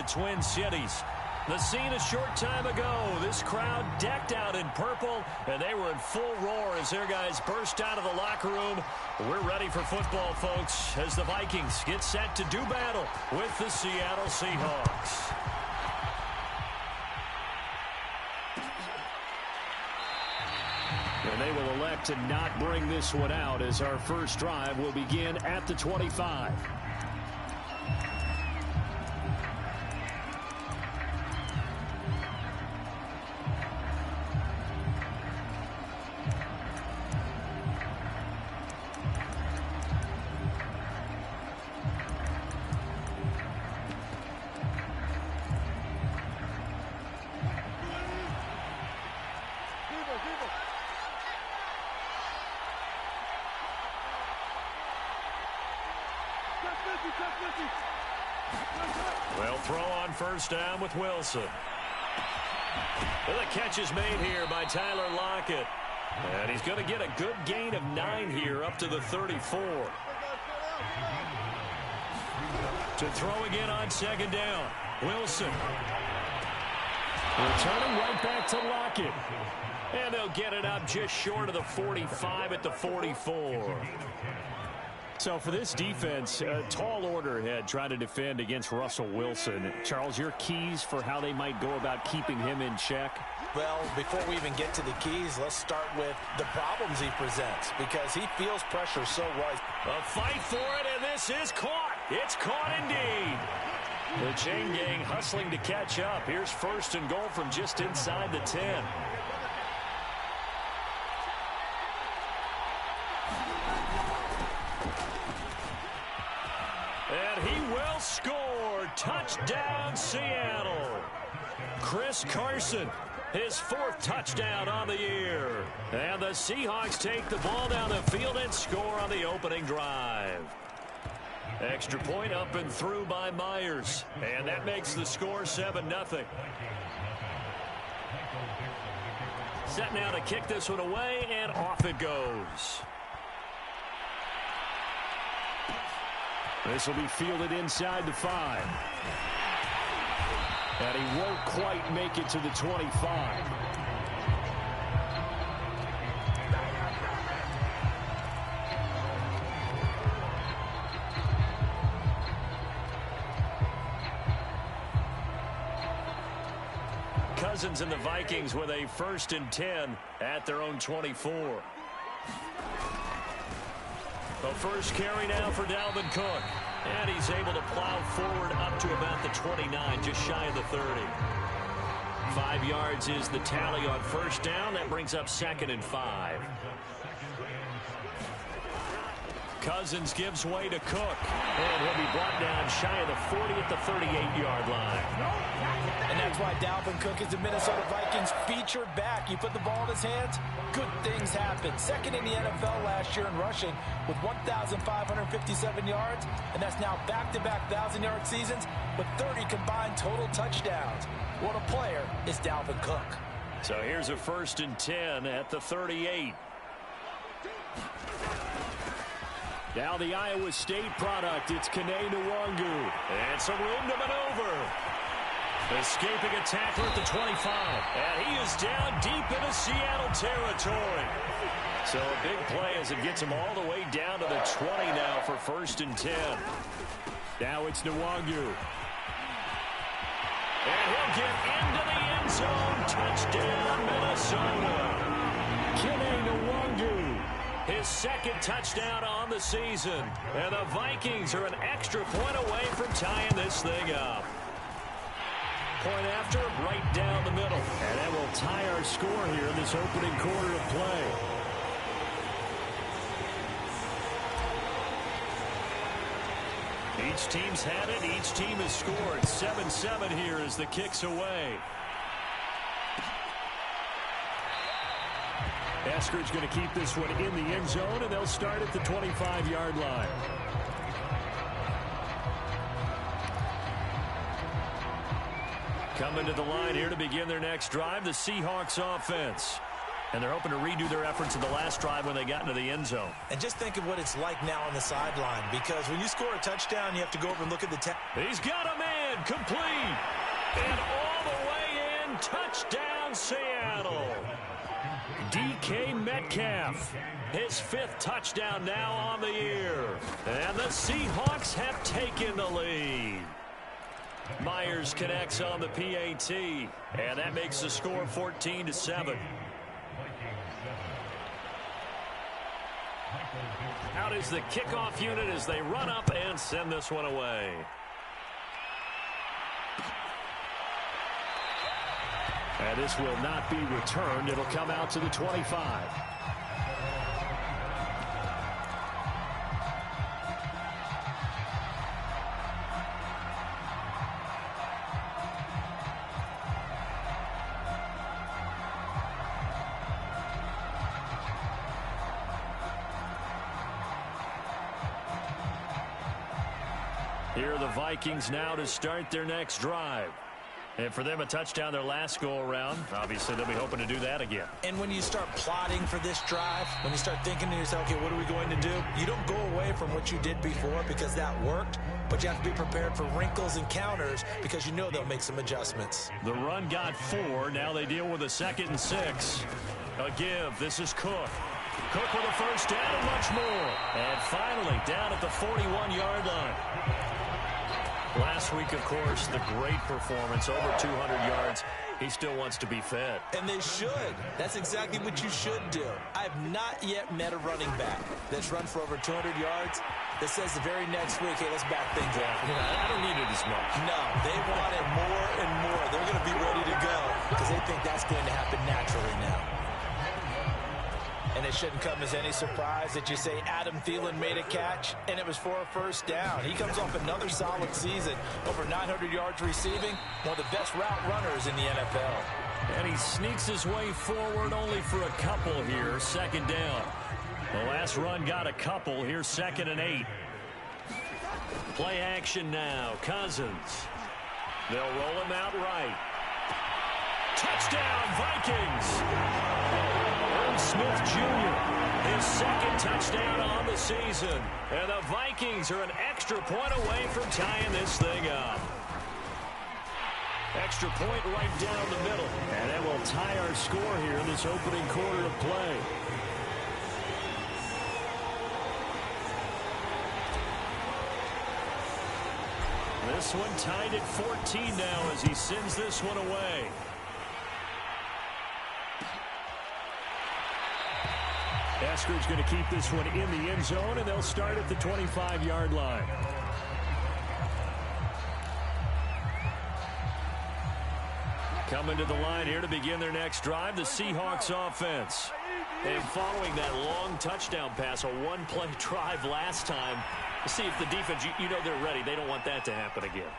Twin Cities. The scene a short time ago. This crowd decked out in purple, and they were in full roar as their guys burst out of the locker room. We're ready for football, folks, as the Vikings get set to do battle with the Seattle Seahawks. And they will elect to not bring this one out as our first drive will begin at the 25. Well, throw on first down with Wilson. Well, the catch is made here by Tyler Lockett. And he's going to get a good gain of 9 here up to the 34. To throw again on second down. Wilson. Returning right back to Lockett. And they'll get it up just short of the 45 at the 44. So for this defense, a tall order ahead trying to defend against Russell Wilson. Charles, your keys for how they might go about keeping him in check? Well, before we even get to the keys, let's start with the problems he presents, because he feels pressure so well. A fight for it, and this is caught. It's caught indeed. The chain gang hustling to catch up. Here's first and goal from just inside the 10. And he will score. Touchdown, Seattle. Chris Carson, his 4th touchdown on the year. And the Seahawks take the ball down the field and score on the opening drive. Extra point up and through by Myers. And that makes the score 7-0. Set now to kick this one away, and off it goes. This will be fielded inside the 5. And he won't quite make it to the 25. Cousins and the Vikings with a 1st and 10 at their own 24. The first carry now for Dalvin Cook. And he's able to plow forward up to about the 29, just shy of the 30. 5 yards is the tally on first down. That brings up 2nd and 5. Cousins gives way to Cook. And he'll be brought down shy of the 40 at the 38-yard line. And that's why Dalvin Cook is the Minnesota Vikings featured back. You put the ball in his hands, good things happen. 2nd in the NFL last year in rushing with 1,557 yards. And that's now back-to-back 1,000-yard seasons with 30 combined total touchdowns. What a player is Dalvin Cook. So here's a 1st and 10 at the 38. Now the Iowa State product, it's Kene Nwangu. And some room to maneuver. Escaping a tackler at the 25. And he is down deep into Seattle territory. So a big play as it gets him all the way down to the 20 now for 1st and 10. Now it's Nwangu. And he'll get into the end zone. Touchdown, Minnesota. Kene Nwangu. His 2nd touchdown on the season. And the Vikings are an extra point away from tying this thing up. Point after, right down the middle. And that will tie our score here in this opening quarter of play. Each team's had it. Each team has scored. 7-7 here as the kick's away. Esker's going to keep this one in the end zone, and they'll start at the 25-yard line. Coming to the line here to begin their next drive, the Seahawks offense. And they're hoping to redo their efforts in the last drive when they got into the end zone. And just think of what it's like now on the sideline, because when you score a touchdown, you have to go over and look at the He's got a man complete. And all the way in, touchdown Seattle. DK Metcalf, his 5th touchdown now on the year. And the Seahawks have taken the lead. Myers connects on the PAT, and that makes the score 14-7. Out is the kickoff unit as they run up and send this one away. And this will not be returned. It'll come out to the 25. Here are the Vikings now to start their next drive. And for them, a touchdown their last go-around. Obviously, they'll be hoping to do that again. And when you start plotting for this drive, when you start thinking to yourself, okay, what are we going to do? You don't go away from what you did before because that worked, but you have to be prepared for wrinkles and counters because you know they'll make some adjustments. The run got 4. Now they deal with a 2nd and 6. A give. This is Cook. Cook with a first down and much more. And finally, down at the 41-yard line. Last week, of course, the great performance, over 200 yards. He still wants to be fed. And they should. That's exactly what you should do. I have not yet met a running back that's run for over 200 yards that says the very next week, hey, let's back things up. I don't need it as much. No, they want it more and more. They're going to be ready to go because they think that's going to happen naturally now. And it shouldn't come as any surprise that you say Adam Thielen made a catch, and it was for a first down. He comes off another solid season, over 900 yards receiving, one of the best route runners in the NFL. And he sneaks his way forward only for a couple here, 2nd down. The last run got a couple. Here's 2nd and 8. Play action now. Cousins. They'll roll him out right. Touchdown, Vikings! Smith Jr., his 2nd touchdown on the season. And the Vikings are an extra point away from tying this thing up. Extra point right down the middle. And that will tie our score here in this opening quarter of play. This one tied at 14 now as he sends this one away. Esker's going to keep this one in the end zone, and they'll start at the 25-yard line. Coming to the line here to begin their next drive, the Seahawks offense. And following that long touchdown pass, a one-play drive last time, to see if the defense, you know they're ready. They don't want that to happen again.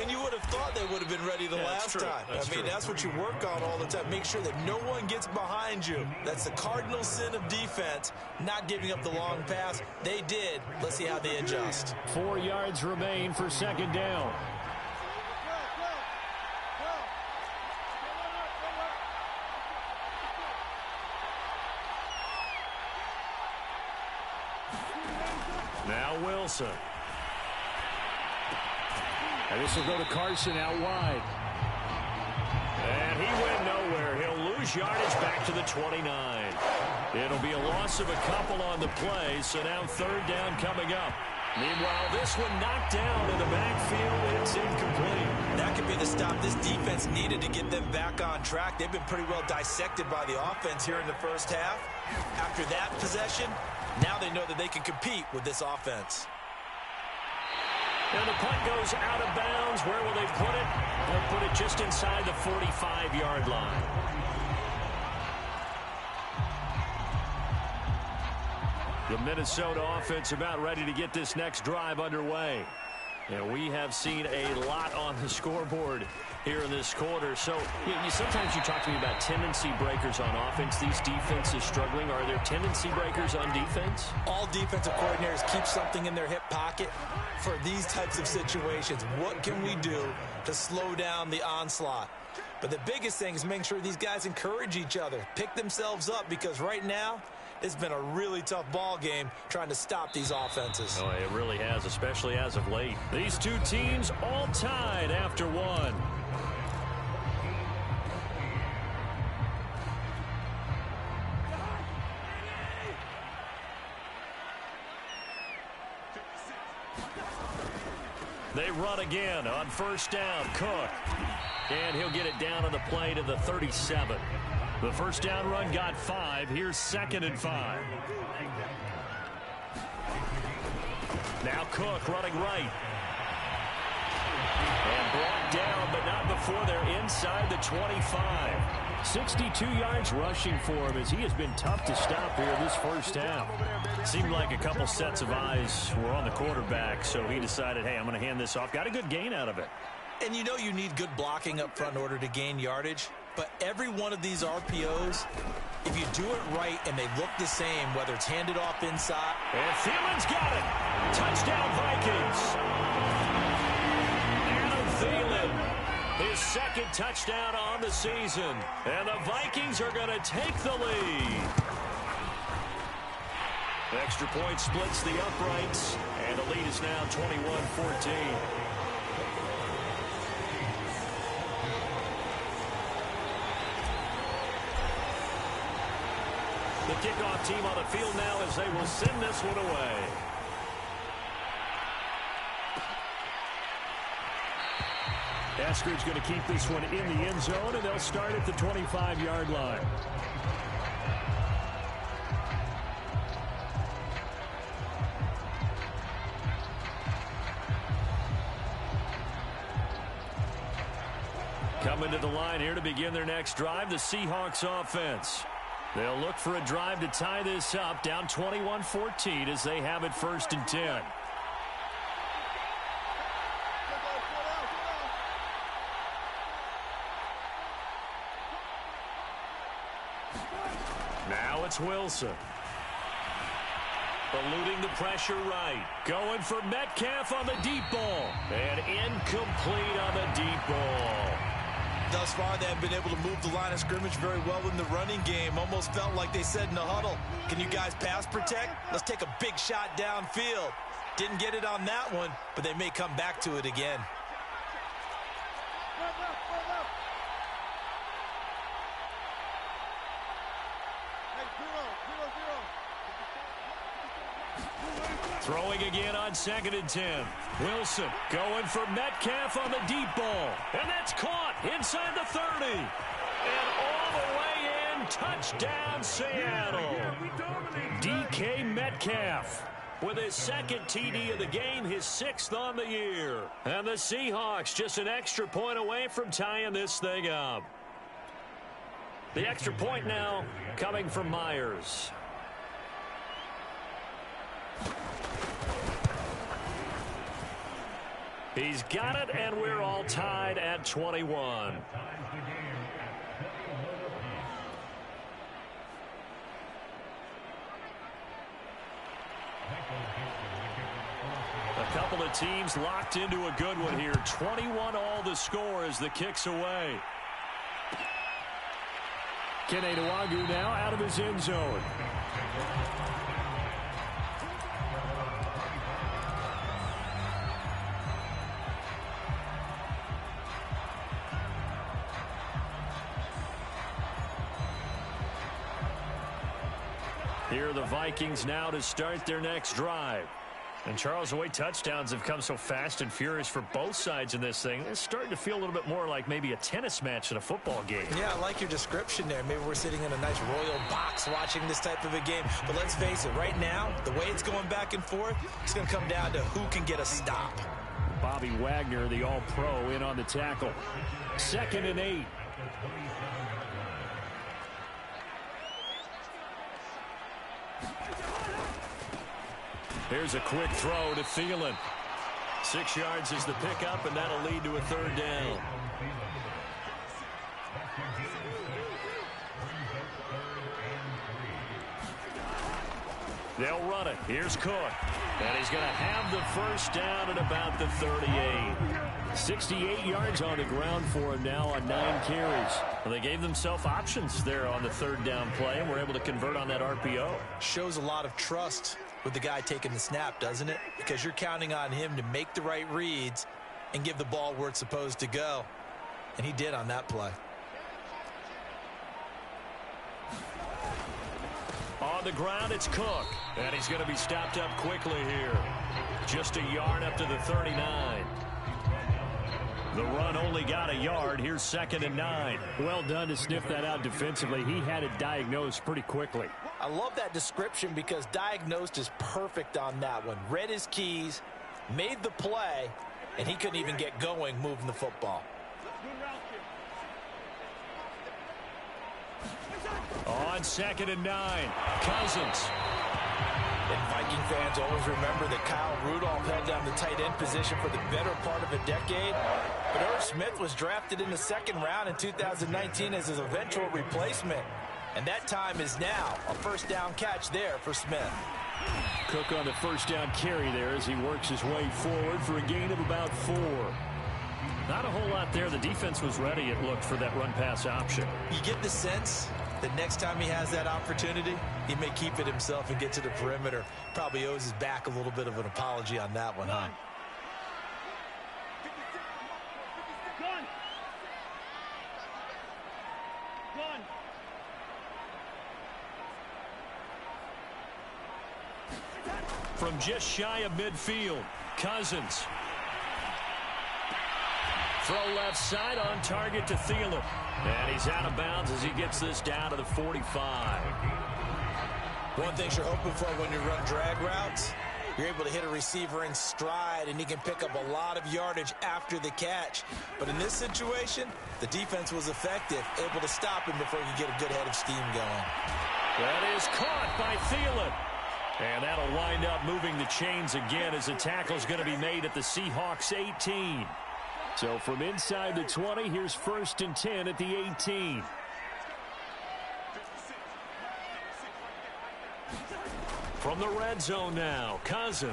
And you would have thought they would have been ready the last time. That's what you work on all the time. Make sure that no one gets behind you. That's the cardinal sin of defense, not giving up the long pass. They did. Let's see how they adjust. 4 yards remain for 2nd down. Now Wilson. And this will go to Carson out wide. And he went nowhere. He'll lose yardage back to the 29. It'll be a loss of a couple on the play, so now 3rd down coming up. Meanwhile, this one knocked down in the backfield. It's incomplete. That could be the stop this defense needed to get them back on track. They've been pretty well dissected by the offense here in the first half. After that possession, now they know that they can compete with this offense. And the punt goes out of bounds. Where will they put it? They'll put it just inside the 45-yard line. The Minnesota offense about ready to get this next drive underway. And we have seen a lot on the scoreboard here in this quarter. So sometimes you talk to me about tendency breakers on offense. These defenses struggling. Are there tendency breakers on defense? All defensive coordinators keep something in their hip pocket for these types of situations. What can we do to slow down the onslaught? But the biggest thing is making sure these guys encourage each other, pick themselves up, because right now It's been a really tough ball game trying to stop these offenses. Oh, it really has, especially as of late. These two teams all tied after one. They run again on first down. Cook. And he'll get it down on the play to the 37. The first down run got 5. Here's 2nd and 5. Now Cook running right. And brought down, but not before they're inside the 25. 62 yards rushing for him as he has been tough to stop here this first half. Seemed like a couple sets of eyes were on the quarterback, so he decided, hey, I'm going to hand this off. Got a good gain out of it. And you know you need good blocking up front in order to gain yardage, but every one of these RPOs, if you do it right and they look the same, whether it's handed off inside. And Thielen's got it. Touchdown, Vikings. Adam Thielen, his 2nd touchdown on the season. And the Vikings are going to take the lead. The extra point splits the uprights, and the lead is now 21-14. The kickoff team on the field now as they will send this one away. Eskridge going to keep this one in the end zone, and they'll start at the 25-yard line. Coming to the line here to begin their next drive, the Seahawks offense. They'll look for a drive to tie this up, down 21-14 as they have it 1st and 10. Now it's Wilson. Eluding the pressure right. Going for Metcalf on the deep ball. And incomplete on the deep ball. Thus far, they have been able to move the line of scrimmage very well in the running game. Almost felt like they said in the huddle, can you guys pass protect? Let's take a big shot downfield. Didn't get it on that one, but they may come back to it again. Throwing again on 2nd and 10. Wilson going for Metcalf on the deep ball. And that's caught inside the 30. And all the way in, touchdown Seattle. DK Metcalf with his 2nd TD of the game, his 6th on the year. And the Seahawks just an extra point away from tying this thing up. The extra point now coming from Myers. He's got it, and we're all tied at 21. A couple of teams locked into a good one here. 21 all the score as the kick's away. Kenny Nwagu now out of his end zone. Here are the Vikings now to start their next drive. And Charles, the way touchdowns have come so fast and furious for both sides in this thing, it's starting to feel a little bit more like maybe a tennis match in a football game. Yeah, I like your description there. Maybe we're sitting in a nice royal box watching this type of a game. But let's face it, right now, the way it's going back and forth, it's going to come down to who can get a stop. Bobby Wagner, the all-pro, in on the tackle. 2nd and 8. Here's a quick throw to Thielen. 6 yards is the pickup, and that'll lead to a 3rd down. They'll run it. Here's Cook. And he's going to have the first down at about the 38. 68 yards on the ground for him now on 9 carries. Well, they gave themselves options there on the third down play, and were able to convert on that RPO. Shows a lot of trust with the guy taking the snap, doesn't it? Because you're counting on him to make the right reads and give the ball where it's supposed to go. And he did on that play. On the ground, it's Cook. And he's going to be stopped up quickly here. Just a yard up to the 39. The run only got a yard. Here's 2nd and 9. Well done to sniff that out defensively. He had it diagnosed pretty quickly. I love that description because diagnosed is perfect on that one. Read his keys, made the play, and he couldn't even get going moving the football. On 2nd and 9, Cousins. And Viking fans always remember that Kyle Rudolph held down the tight end position for the better part of a decade. But Irv Smith was drafted in the 2nd round in 2019 as his eventual replacement. And that time is now. A first down catch there for Smith. Cook on the first down carry there as he works his way forward for a gain of about 4. Not a whole lot there. The defense was ready, it looked, for that run-pass option. You get the sense that next time he has that opportunity, he may keep it himself and get to the perimeter. Probably owes his back a little bit of an apology on that one, huh? From just shy of midfield, Cousins. Throw left side on target to Thielen. And he's out of bounds as he gets this down to the 45. One thing you're hoping for when you run drag routes, you're able to hit a receiver in stride, and he can pick up a lot of yardage after the catch. But in this situation, the defense was effective, able to stop him before he could get a good head of steam going. That is caught by Thielen. And that'll wind up moving the chains again as the tackle's going to be made at the Seahawks 18. So from inside the 20, here's 1st and 10 at the 18. From the red zone now, Cousins.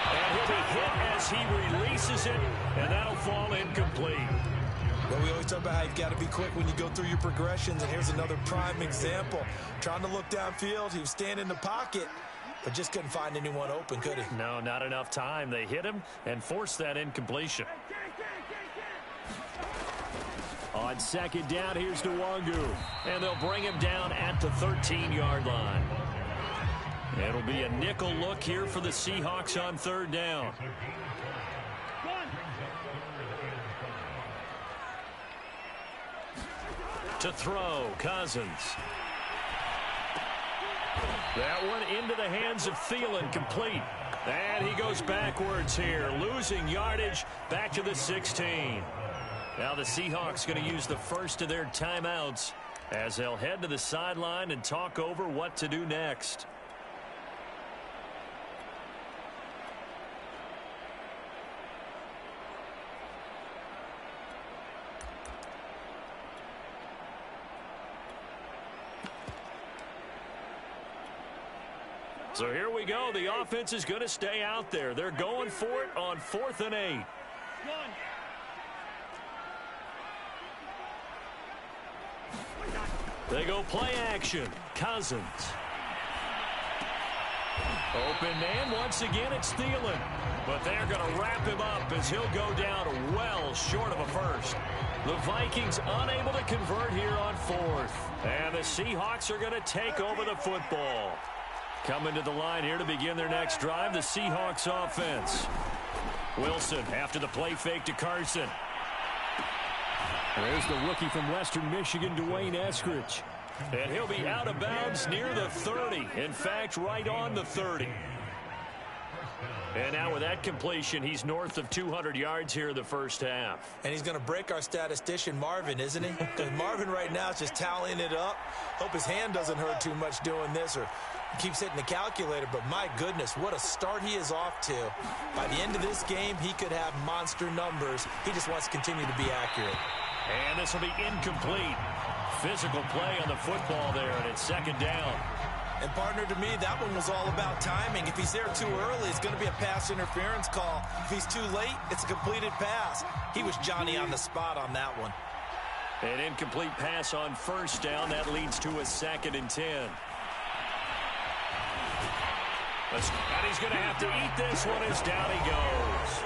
And he'll be hit as he releases it, and that'll fall incomplete. Well, we always talk about how you've got to be quick when you go through your progressions, and here's another prime example. Trying to look downfield, he was standing in the pocket, but just couldn't find anyone open, could he? No, not enough time. They hit him and forced that incompletion. On 2nd down, here's Nwangu. And they'll bring him down at the 13-yard line. It'll be a nickel look here for the Seahawks on 3rd down. To throw, Cousins. That one into the hands of Thielen, complete. And he goes backwards here, losing yardage back to the 16. Now the Seahawks going to use the first of their timeouts as they'll head to the sideline and talk over what to do next. So here we go. The offense is going to stay out there. They're going for it on 4th and 8. They go play action. Cousins. Open man. Once again, it's Thielen. But they're going to wrap him up as he'll go down well short of a first. The Vikings unable to convert here on 4th. And the Seahawks are going to take over the football. Coming to the line here to begin their next drive, the Seahawks offense. Wilson after the play fake to Carson. There's the rookie from Western Michigan, Dwayne Eskridge. And he'll be out of bounds near the 30. In fact, right on the 30. And now with that completion, he's north of 200 yards here in the first half. And he's going to break our statistician, Marvin, isn't he? Because Marvin right now is just tallying it up. Hope his hand doesn't hurt too much doing this, or keeps hitting the calculator. But my goodness, what a start he is off to. By the end of this game, he could have monster numbers. He just wants to continue to be accurate. And this will be incomplete. Physical play on the football there, and it's 2nd down. And partner, to me, that one was all about timing. If he's there too early, it's going to be a pass interference call. If he's too late, it's a completed pass. He was Johnny on the spot on that one. An incomplete pass on first down. That leads to a 2nd and 10. And he's going to have to eat this one as down he goes.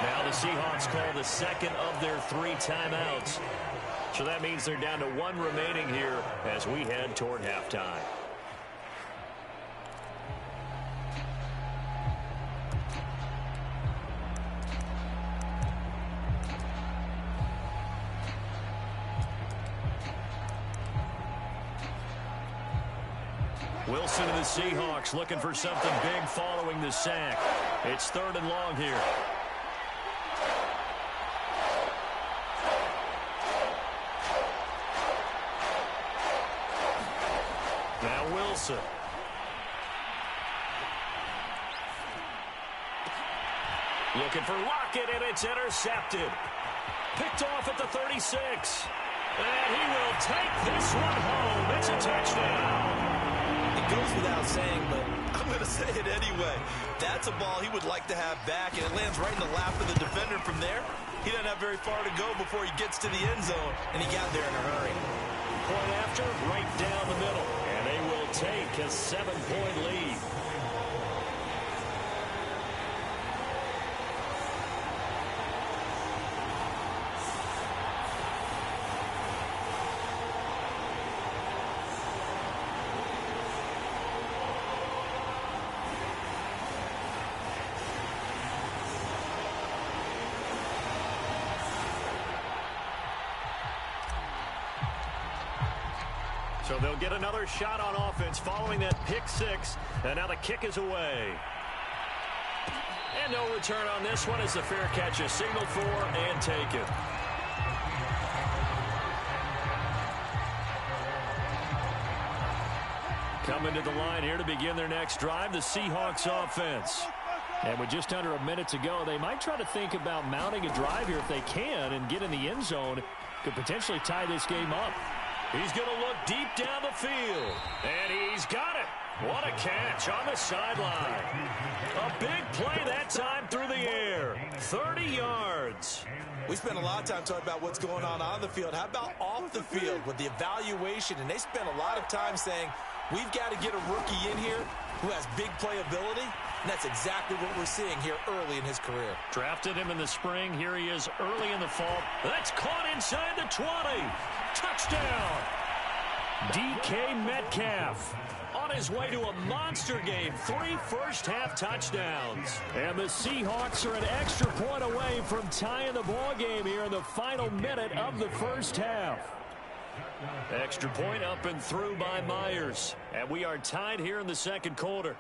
Now the Seahawks call the 2nd of their 3 timeouts. So that means they're down to 1 remaining here as we head toward halftime. Wilson and the Seahawks looking for something big following the sack. It's 3rd and long here. Now Wilson. Looking for Lockett, and it's intercepted. Picked off at the 36. And he will take this one home. It's a touchdown. It goes without saying, but I'm going to say it anyway. That's a ball he would like to have back, and it lands right in the lap of the defender from there. He doesn't have very far to go before he gets to the end zone, and he got there in a hurry. Point after, right down the middle. And they will take a 7-point lead. So they'll get another shot on offense following that pick 6. And now the kick is away. And no return on this one as the fair catch is signaled for and taken. Coming to the line here to begin their next drive, the Seahawks offense. And with just under a minute to go, they might try to think about mounting a drive here if they can and get in the end zone. Could potentially tie this game up. He's going to look deep down the field. And he's got it. What a catch on the sideline. A big play that time through the air. 30 yards. We spent a lot of time talking about what's going on the field. How about off the field with the evaluation? And they spent a lot of time saying, we've got to get a rookie in here who has big playability. And that's exactly what we're seeing here early in his career. Drafted him in the spring. Here he is early in the fall. That's caught inside the 20. Touchdown. DK Metcalf on his way to a monster game. 3 first-half touchdowns. And the Seahawks are an extra point away from tying the ball game here in the final minute of the first half. Extra point up and through by Myers. And we are tied here in the second quarter.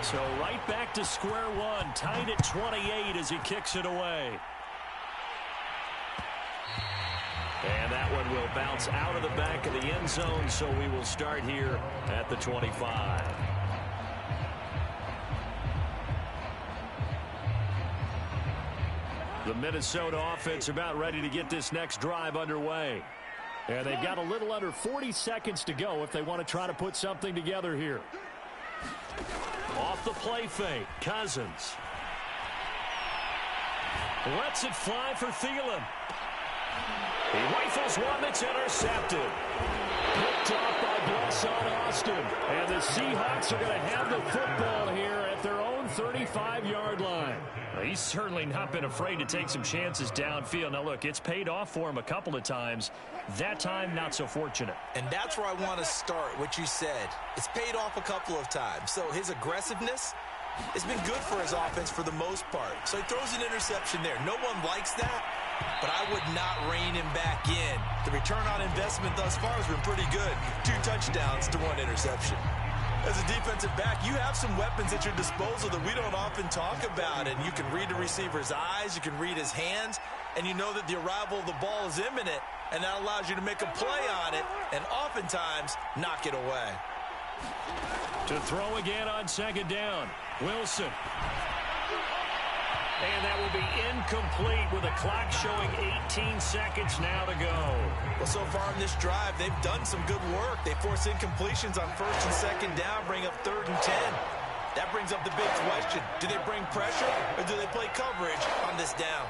So right back to square one, tied at 28 as he kicks it away. And that one will bounce out of the back of the end zone, so we will start here at the 25. The Minnesota offense about ready to get this next drive underway. And they've got a little under 40 seconds to go if they want to try to put something together here. Off the play fake, Cousins. Lets it fly for Thielen. He rifles one that's intercepted. Picked off by Blesson Austin. And the Seahawks are going to have the football here at their own 35-yard line. He's certainly not been afraid to take some chances downfield. Now, look, it's paid off for him a couple of times. That time, not so fortunate. And that's where I want to start, what you said. It's paid off a couple of times. So his aggressiveness has been good for his offense for the most part. So he throws an interception there. No one likes that, but I would not rein him back in. The return on investment thus far has been pretty good. 2 touchdowns to 1 interception. As a defensive back, you have some weapons at your disposal that we don't often talk about. And you can read the receiver's eyes, you can read his hands, and you know that the arrival of the ball is imminent, and that allows you to make a play on it and oftentimes knock it away. To throw again on second down, Wilson. And that will be incomplete with the clock showing 18 seconds now to go. Well, so far in this drive, they've done some good work. They force incompletions on first and second down, bring up 3rd and 10. That brings up the big question. Do they bring pressure or do they play coverage on this down?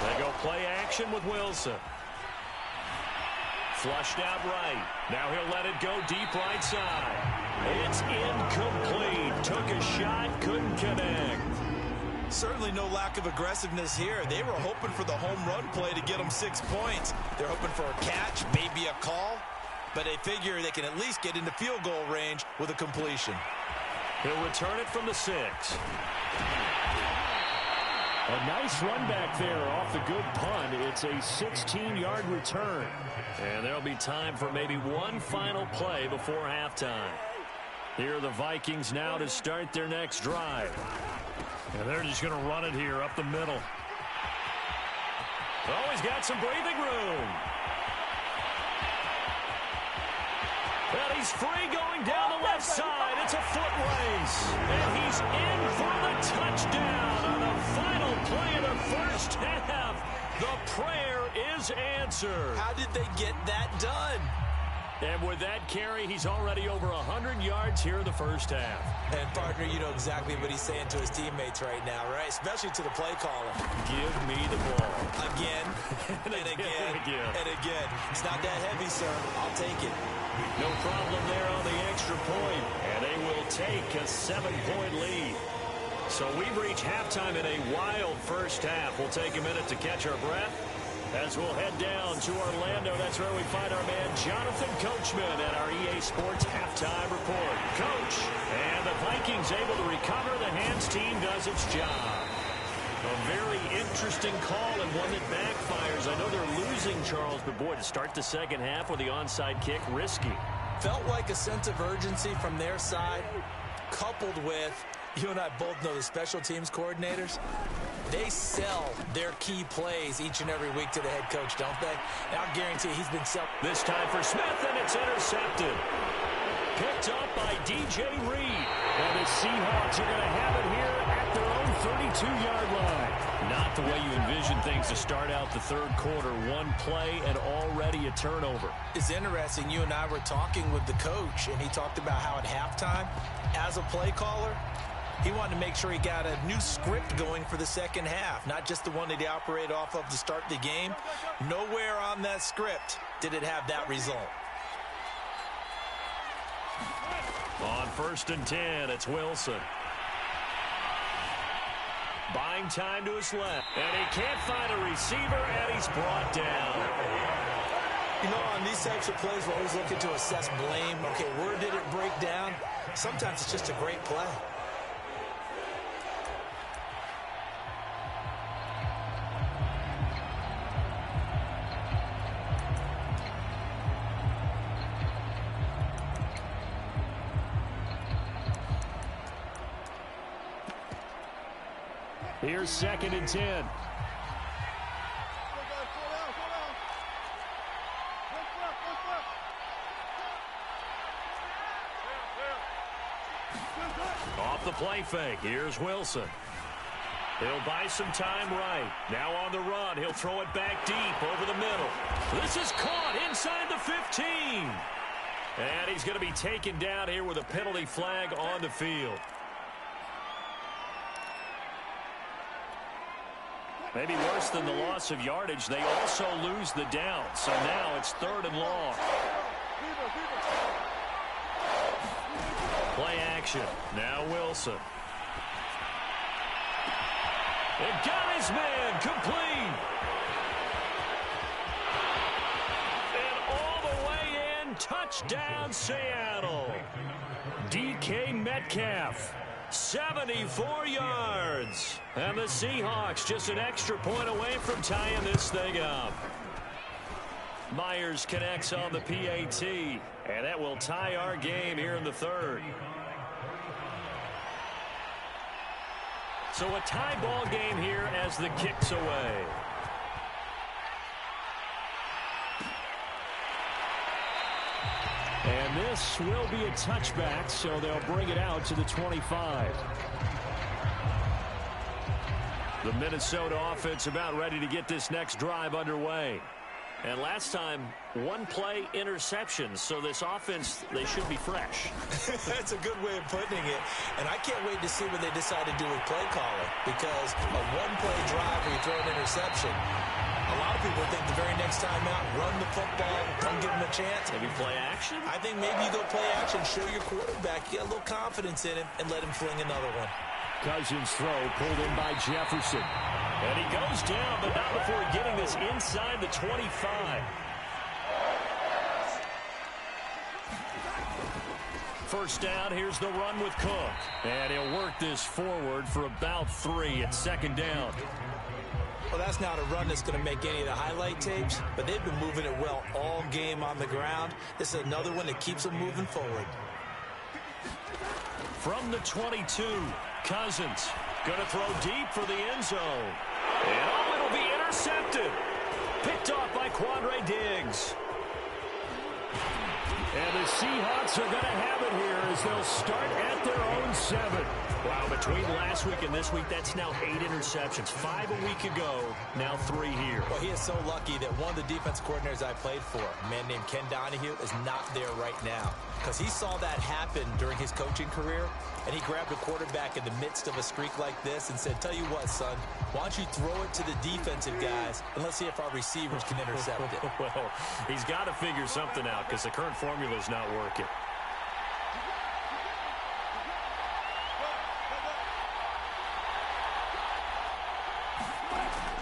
They go play action with Wilson. Flushed out right. Now he'll let it go deep right side. It's incomplete. Took a shot, couldn't connect. Certainly no lack of aggressiveness here. They were hoping for the home run play to get them 6 points. They're hoping for a catch, maybe a call, but they figure they can at least get into field goal range with a completion. He'll return it from the 6. A nice run back there off the good punt. It's a 16-yard return. And there'll be time for maybe one final play before halftime. Here are the Vikings now to start their next drive. And they're just going to run it here up the middle. Oh, he's got some breathing room. And he's free going down the left side. It's a foot race. And he's in for the touchdown on the final play of the first half. The prayer is answered. How did they get that done? And with that carry, he's already over 100 yards here in the first half. And, partner, you know exactly what he's saying to his teammates right now, right? Especially to the play caller. Give me the ball. Again, and again, and again. It's not that heavy, sir. I'll take it. No problem there on the extra point. And they will take a 7-point lead. So we've reached halftime in a wild first half. We'll take a minute to catch our breath as we'll head down to Orlando. That's where we find our man Jonathan Coachman at our EA Sports Halftime Report. Coach, and the Vikings able to recover. The hands team does its job. A very interesting call and one that backfires. I know they're losing, Charles, but boy, to start the second half with the onside kick, risky. Felt like a sense of urgency from their side, coupled with, you and I both know the special teams coordinators, they sell their key plays each and every week to the head coach, don't they? And I'll guarantee he's been selling. This time for Smith, and it's intercepted. Picked up by DJ Reed. And the Seahawks are going to have it here at their own 32-yard line. Not the way you envision things to start out the third quarter. One play and already a turnover. It's interesting. You and I were talking with the coach, and he talked about how at halftime, as a play caller, he wanted to make sure he got a new script going for the second half, not just the one that he operated off of to start the game. Nowhere on that script did it have that result. On 1st and 10, it's Wilson. Buying time to his left. And he can't find a receiver, and he's brought down. You know, on these types of plays, we're always looking to assess blame. Okay, where did it break down? Sometimes it's just a great play. Here's 2nd and 10. Off the play fake. Here's Wilson. He'll buy some time right. Now on the run. He'll throw it back deep over the middle. This is caught inside the 15. And he's going to be taken down here with a penalty flag on the field. Maybe worse than the loss of yardage, they also lose the down. So now it's 3rd and long. Play action. Now Wilson. It got his man complete. And all the way in, touchdown Seattle. DK Metcalf. 74 yards. And the Seahawks just an extra point away from tying this thing up. Myers connects on the PAT. And that will tie our game here in the 3rd. So a tie ball game here as the kick's away. And this will be a touchback, so they'll bring it out to the 25. The Minnesota offense about ready to get this next drive underway. And last time, one play interceptions, so this offense, they should be fresh. That's a good way of putting it. And I can't wait to see what they decide to do with play calling, because a one-play drive where you throw an interception, a lot of people think the very next time out, run the football, don't give them a chance. Maybe play action? I think maybe you go play action, show your quarterback, get a little confidence in him, and let him fling another one. Cousins' throw pulled in by Jefferson. And he goes down, but not before getting this inside the 25. First down, here's the run with Cook. And he'll work this forward for about 3 at second down. Well, that's not a run that's going to make any of the highlight tapes, but they've been moving it well all game on the ground. This is another one that keeps them moving forward. From the 22, Cousins going to throw deep for the end zone. And oh, it'll be intercepted. Picked off by Quandre Diggs. And the Seahawks are going to have it here as they'll start at their own 7. Wow, between last week and this week, that's now 8 interceptions. 5 a week ago, now 3 here. Well, he is so lucky that one of the defense coordinators I played for, a man named Ken Donahue, is not there right now. Because he saw that happen during his coaching career, and he grabbed a quarterback in the midst of a streak like this and said, tell you what, son, why don't you throw it to the defensive guys, and let's see if our receivers can intercept it. Well, he's got to figure something out because the current formula is not working.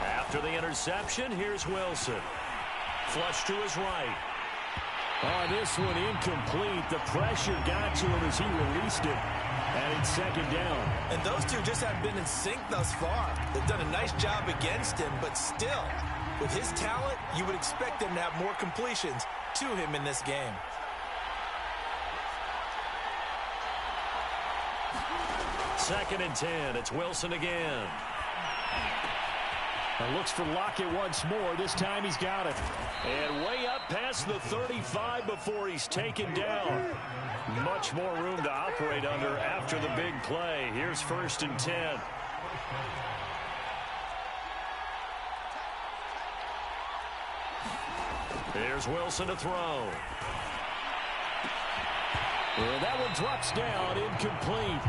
After the interception, here's Wilson. Flush to his right. On this one, incomplete. The pressure got to him as he released it. And it's second down. And those two just haven't been in sync thus far. They've done a nice job against him, but still, with his talent, you would expect them to have more completions to him in this game. Second and 10. It's Wilson again. And looks for Lockett once more. This time he's got it. And way up past the 35 before he's taken down. Much more room to operate under after the big play. Here's first and 10. Here's Wilson to throw. And that one drops down, incomplete.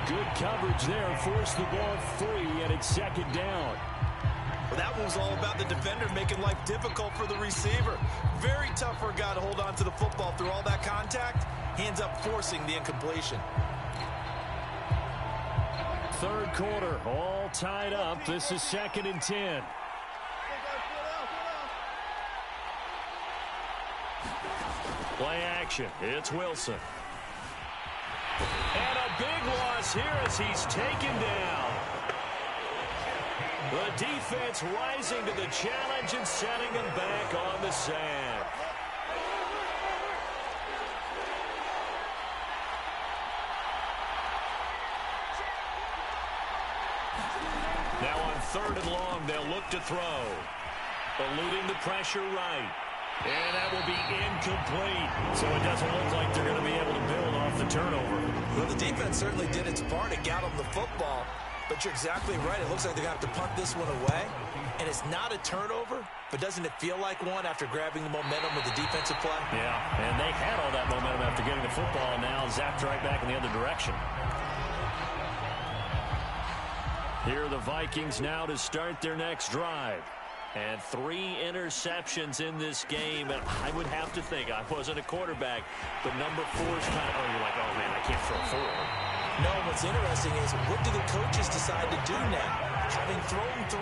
Good coverage there, forced the ball free, and it's second down. Well, that one was all about the defender making life difficult for the receiver. Very tough for a guy to hold on to the football through all that contact. He ends up forcing the incompletion. Third quarter, all tied up. This is second and 10. Play action. It's Wilson. And a big loss here as he's taken down. The defense rising to the challenge and setting him back on the sand. Now on third and long, they'll look to throw. Eluding the pressure right. And that will be incomplete. So it doesn't look like they're going to be able to build off the turnover. Well, the defense certainly did its part. It got them the football. But you're exactly right. It looks like they're going to have to punt this one away. And it's not a turnover, but doesn't it feel like one after grabbing the momentum with the defensive play? Yeah, and they had all that momentum after getting the football, and now zapped right back in the other direction. Here are the Vikings now to start their next drive. And 3 interceptions in this game. And I would have to think, I wasn't a quarterback, but number 4 is kind of, you're like, oh, man, I can't throw 4. No, what's interesting is, what do the coaches decide to do now? Having thrown 3,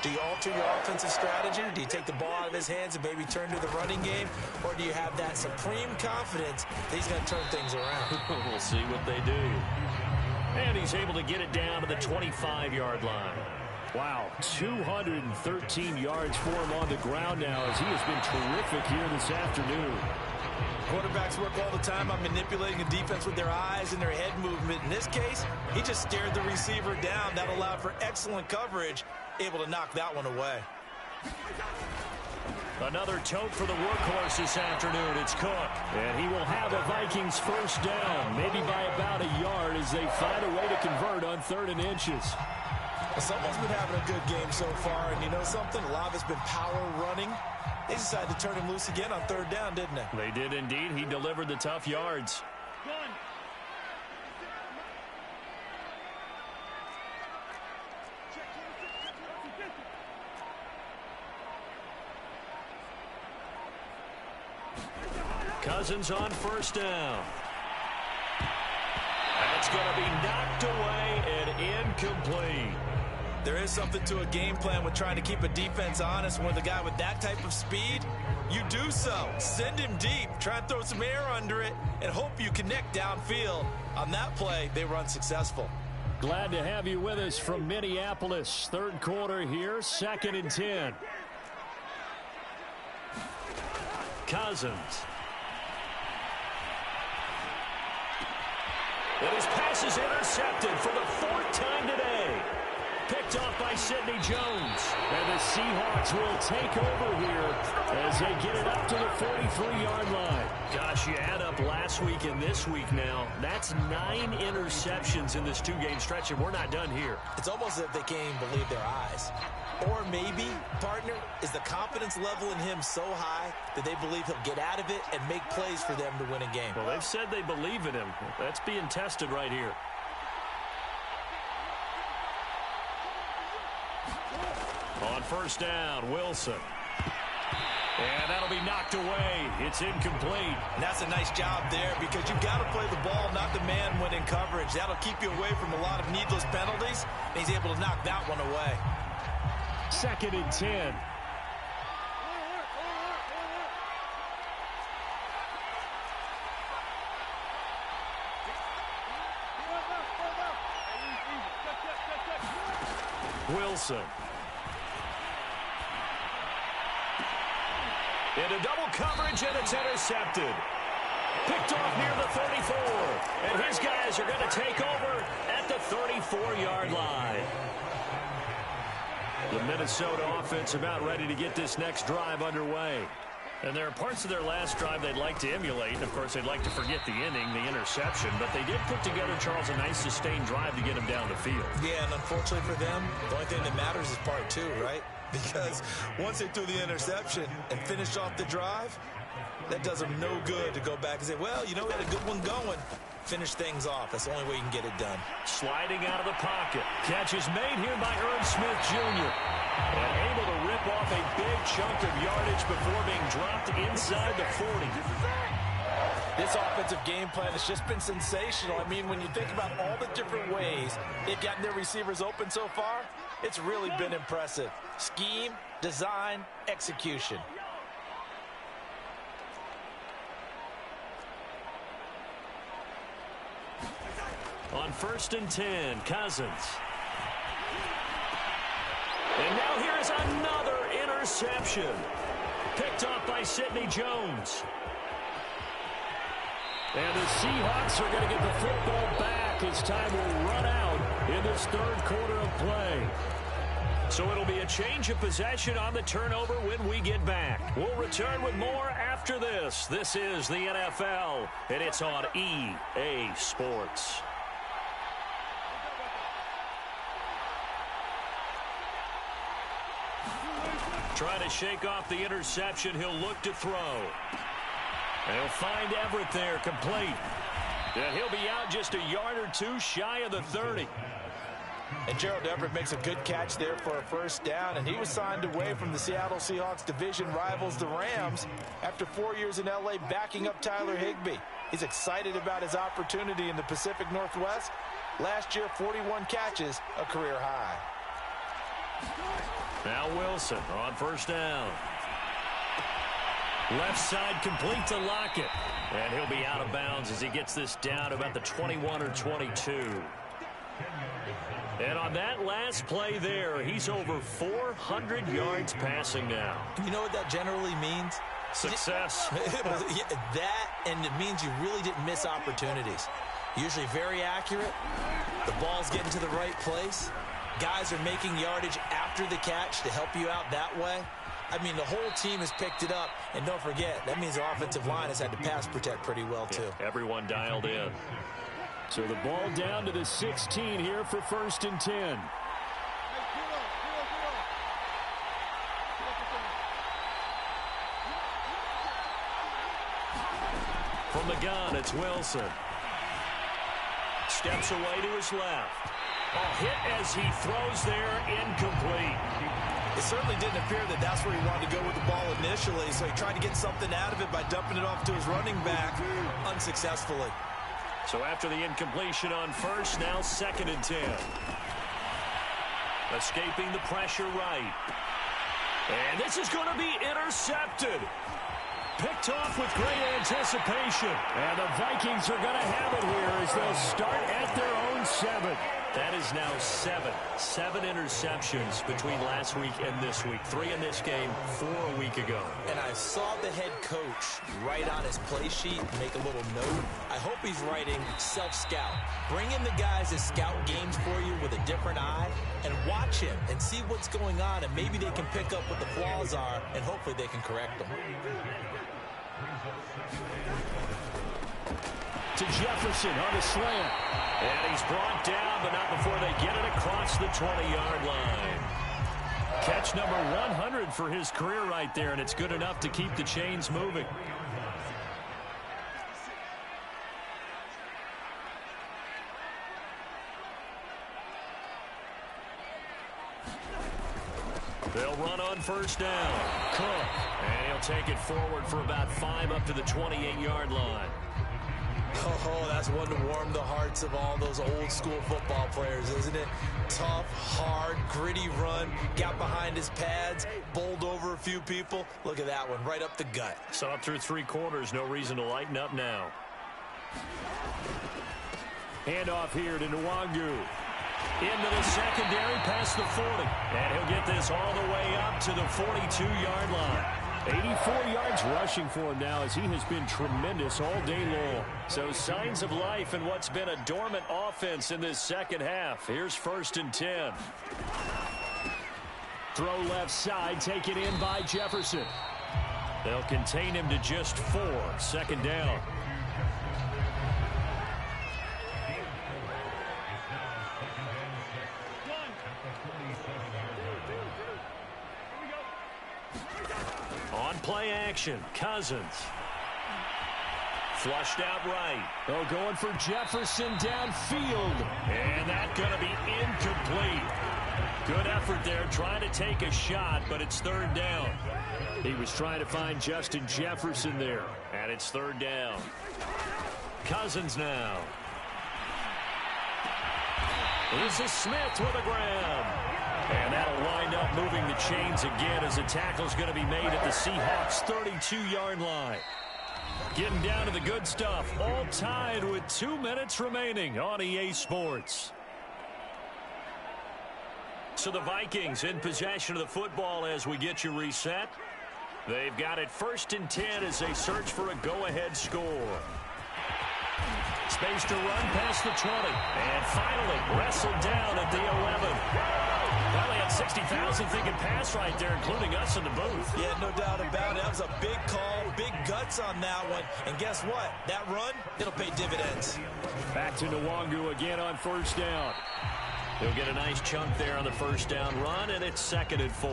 do you alter your offensive strategy? Do you take the ball out of his hands and maybe turn to the running game? Or do you have that supreme confidence that he's going to turn things around? We'll see what they do. And he's able to get it down to the 25-yard line. Wow, 213 yards for him on the ground now as he has been terrific here this afternoon. Quarterbacks work all the time on manipulating the defense with their eyes and their head movement. In this case, he just stared the receiver down. That allowed for excellent coverage, able to knock that one away. Another tote for the workhorse this afternoon. It's Cook. And he will have a Vikings first down, maybe by about a yard as they find a way to convert on 3rd and inches. Someone's been having a good game so far, and you know something? A lot of it's been power running. They decided to turn him loose again on third down, didn't they? They did indeed. He delivered the tough yards. Cousins on first down. That's going to be knocked away and incomplete. There is something to a game plan with trying to keep a defense honest. When the guy with that type of speed, you do so. Send him deep. Try and throw some air under it and hope you connect downfield. On that play, they were unsuccessful. Glad to have you with us from Minneapolis. Third quarter here, 2nd and 10. Cousins. And his pass is intercepted for the 4th time today. Picked off by Sidney Jones. And the Seahawks will take over here as they get it up to the 43-yard line. Gosh, you add up last week and this week now. That's 9 interceptions in this 2-game stretch, and we're not done here. It's almost as if they can't even believe their eyes. Or maybe, partner, is the confidence level in him so high that they believe he'll get out of it and make plays for them to win a game. Well, they've said they believe in him. That's being tested right here. On first down, Wilson. And that'll be knocked away. It's incomplete. And that's a nice job there because you've got to play the ball, not the man when in coverage. That'll keep you away from a lot of needless penalties. And he's able to knock that one away. 2nd and 10. Wilson. Into double coverage, and it's intercepted. Picked off near the 34. And his guys are going to take over at the 34-yard line. The Minnesota offense about ready to get this next drive underway. And there are parts of their last drive they'd like to emulate. And, of course, they'd like to forget the inning, the interception. But they did put together, Charles, a nice sustained drive to get them down the field. Yeah, and unfortunately for them, the only thing that matters is part 2, right? Because once they threw the interception and finished off the drive, that does them no good to go back and say, well, you know, we had a good one going. Finish things off. That's the only way you can get it done. Sliding out of the pocket. Catch is made here by Ern Smith Jr. And able to rip off a big chunk of yardage before being dropped inside the 40. This offensive game plan has just been sensational. I mean, when you think about all the different ways they've gotten their receivers open so far, it's really been impressive. Scheme, design, execution. On 1st and 10, Cousins. And now here is another interception. Picked off by Sidney Jones. And the Seahawks are going to get the football back as time will run out in this 3rd quarter of play. So it'll be a change of possession on the turnover when we get back. We'll return with more after this. This is the NFL, and it's on EA Sports. Trying to shake off the interception. He'll look to throw. They'll find Everett there, complete. And he'll be out just a yard or 2 shy of the 30. And Gerald Everett makes a good catch there for a first down, and he was signed away from the Seattle Seahawks division rivals, the Rams, after 4 years in L.A. backing up Tyler Higbee. He's excited about his opportunity in the Pacific Northwest. Last year, 41 catches, a career high. Now Wilson on first down. Left side complete to Lockett. And he'll be out of bounds as he gets this down about the 21 or 22. And on that last play there, he's over 400 yards passing now. You know what that generally means? Success. That, and it means you really didn't miss opportunities. Usually very accurate. The ball's getting to the right place. Guys are making yardage after the catch to help you out that way. I mean, the whole team has picked it up. And don't forget, that means the offensive line has had to pass protect pretty well, too. Yeah, everyone dialed in. So the ball down to the 16 here for 1st and 10. From the gun, it's Wilson. Steps away to his left. Hit as he throws there, incomplete. It certainly didn't appear that that's where he wanted to go with the ball initially, so he tried to get something out of it by dumping it off to his running back unsuccessfully. So after the incompletion on first, now 2nd and 10. Escaping the pressure right. And this is going to be intercepted. Picked off with great anticipation. And the Vikings are going to have it here as they'll start at their own 7. That is now 7 interceptions between last week and this week. 3 in this game, 4 a week ago. And I saw the head coach write on his play sheet, make a little note. I hope he's writing self-scout. Bring in the guys that scout games for you with a different eye and watch him and see what's going on, and maybe they can pick up what the flaws are, and hopefully they can correct them. To Jefferson on the slant. And he's brought down, but not before they get it across the 20-yard line. Catch number 100 for his career right there, and it's good enough to keep the chains moving. They'll run on first down. Cook. And he'll take it forward for about 5 up to the 28-yard line. Oh, that's one to warm the hearts of all those old-school football players, isn't it? Tough, hard, gritty run. Got behind his pads, bowled over a few people. Look at that one, right up the gut. So up through 3 quarters, no reason to lighten up now. Handoff here to Nwangu. Into the secondary, past the 40. And he'll get this all the way up to the 42-yard line. 84 yards rushing for him now as he has been tremendous all day long. So signs of life in what's been a dormant offense in this second half. Here's 1st and 10. Throw left side, taken in by Jefferson. They'll contain him to just 4. 2nd down. On play action, Cousins. Flushed out right. Oh, going for Jefferson downfield. And that's going to be incomplete. Good effort there, trying to take a shot, but it's 3rd down. He was trying to find Justin Jefferson there, and it's 3rd down. Cousins now. This is Smith with a grab. And that'll wind up moving the chains again as the tackle's going to be made at the Seahawks' 32-yard line. Getting down to the good stuff, all tied with 2 minutes remaining on EA Sports. So the Vikings in possession of the football as we get you reset. They've got it 1st and 10 as they search for a go-ahead score. Space to run past the 20. And finally wrestled down at the 11. Probably had 60,000 thinking pass right there, including us in the booth. Yeah, no doubt about it. That was a big call, big guts on that one. And guess what? That run, it'll pay dividends. Back to Nwangu again on 1st down. He'll get a nice chunk there on the 1st down run, and it's 2nd and 4.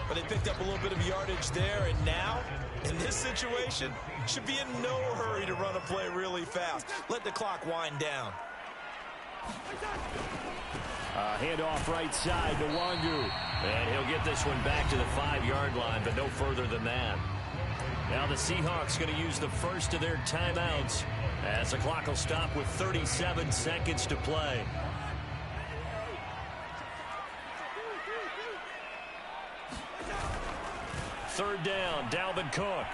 But they picked up a little bit of yardage there, and now, in this situation, should be in no hurry to run a play really fast. Let the clock wind down. Handoff right side to Nwangu. And he'll get this one back to the 5-yard line, but no further than that. Now the Seahawks going to use the first of their timeouts as the clock will stop with 37 seconds to play. Third down, Dalvin Cook.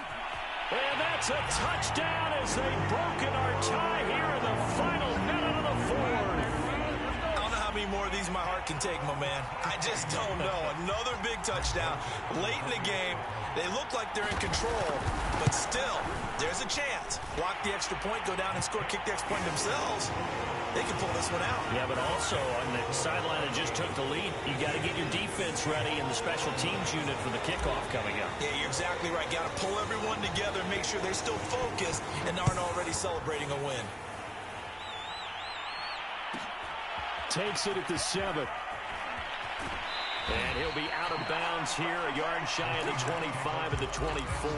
And that's a touchdown as they've broken our tie here in the final minute of the 4th. How many more of these my heart can take, my man? I just don't know. Another big touchdown late in the game. They look like they're in control, but still, there's a chance. Block the extra point, go down and score, kick the extra point themselves. They can pull this one out. Yeah, but also on the sideline that just took the lead, you got to get your defense ready in the special teams unit for the kickoff coming up. Yeah, you're exactly right. Got to pull everyone together, make sure they're still focused and aren't already celebrating a win. Takes it at the 7. And he'll be out of bounds here, a yard shy of the 25 of the 24.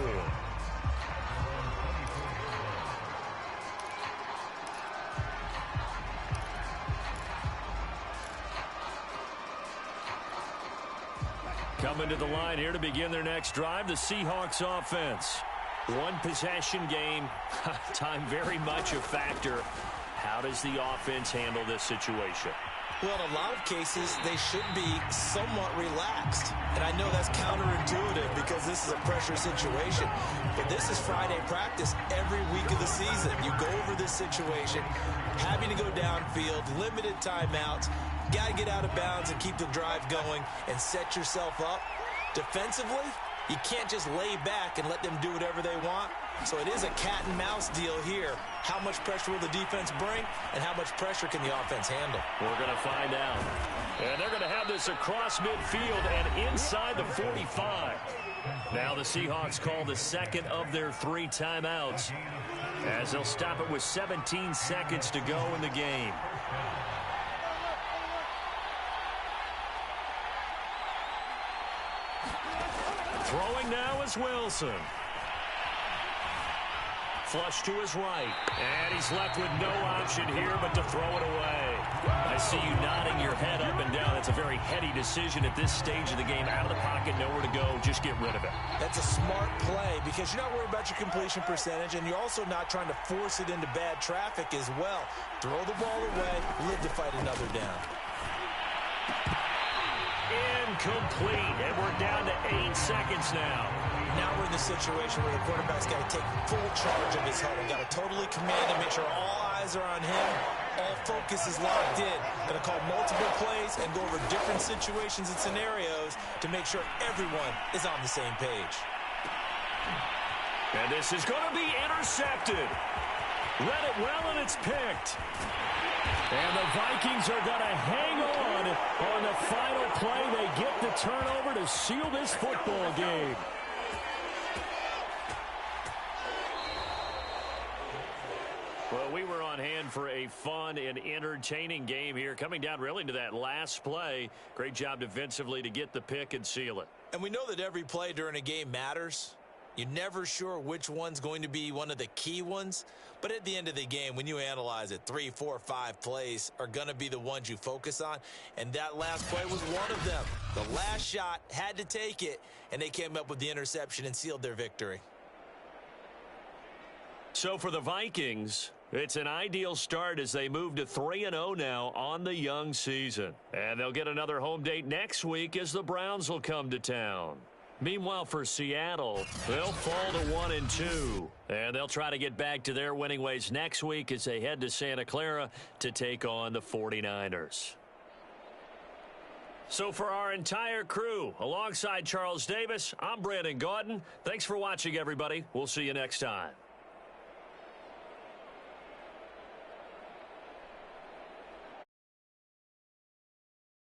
Coming to the line here to begin their next drive, the Seahawks offense. One possession game, time very much a factor. How does the offense handle this situation? Well, in a lot of cases, they should be somewhat relaxed. And I know that's counterintuitive because this is a pressure situation. But this is Friday practice every week of the season. You go over this situation, having to go downfield, limited timeouts, got to get out of bounds and keep the drive going and set yourself up. Defensively, you can't just lay back and let them do whatever they want. So it is a cat and mouse deal here. How much pressure will the defense bring, and how much pressure can the offense handle? We're going to find out. And they're going to have this across midfield and inside the 45. Now the Seahawks call the second of their 3 timeouts, as they'll stop it with 17 seconds to go in the game. Throwing now is Wilson. Flush to his right. And he's left with no option here but to throw it away. I see you nodding your head up and down. That's a very heady decision at this stage of the game. Out of the pocket, nowhere to go. Just get rid of it. That's a smart play because you're not worried about your completion percentage, and you're also not trying to force it into bad traffic as well. Throw the ball away, live to fight another down. Incomplete, and we're down to 8 seconds now. Now we're in the situation where the quarterback's got to take full charge of his huddle. Got to totally command and make sure all eyes are on him. All focus is locked in. Going to call multiple plays and go over different situations and scenarios to make sure everyone is on the same page. And this is going to be intercepted. Read it well, and it's picked. And the Vikings are going to hang on the final play. They get the turnover to seal this football game. Well, we were on hand for a fun and entertaining game here, coming down really to that last play. Great job defensively to get the pick and seal it. And we know that every play during a game matters. You're never sure which one's going to be one of the key ones. But at the end of the game, when you analyze it, 3, 4, 5 plays are going to be the ones you focus on. And that last play was one of them. The last shot had to take it, and they came up with the interception and sealed their victory. So for the Vikings, it's an ideal start as they move to 3-0 now on the young season. And they'll get another home date next week as the Browns will come to town. Meanwhile, for Seattle, they'll fall to 1-2. And they'll try to get back to their winning ways next week as they head to Santa Clara to take on the 49ers. So for our entire crew, alongside Charles Davis, I'm Brandon Gaudin. Thanks for watching, everybody. We'll see you next time.